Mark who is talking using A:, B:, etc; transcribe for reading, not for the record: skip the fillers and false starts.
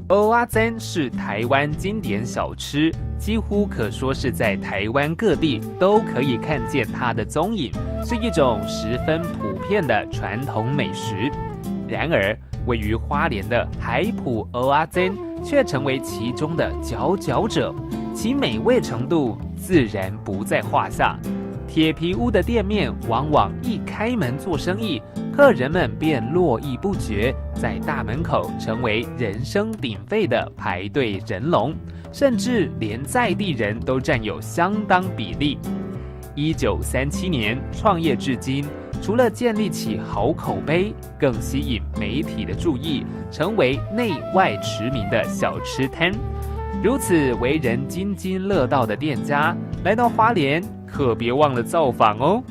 A: 蚵仔煎是台湾经典小吃，几乎可说是在台湾各地都可以看见它的踪影，是一种十分普遍的传统美食。然而，位于花莲的海埔蚵仔煎却成为其中的佼佼者，其美味程度自然不在话下。铁皮屋的店面往往一开门做生意，客人们便络绎不绝，在大门口成为人声鼎沸的排队人龙，甚至连在地人都占有相当比例。1937年创业至今，除了建立起好口碑，更吸引媒体的注意，成为内外驰名的小吃摊。如此为人津津乐道的店家，来到花莲可别忘了造访哦。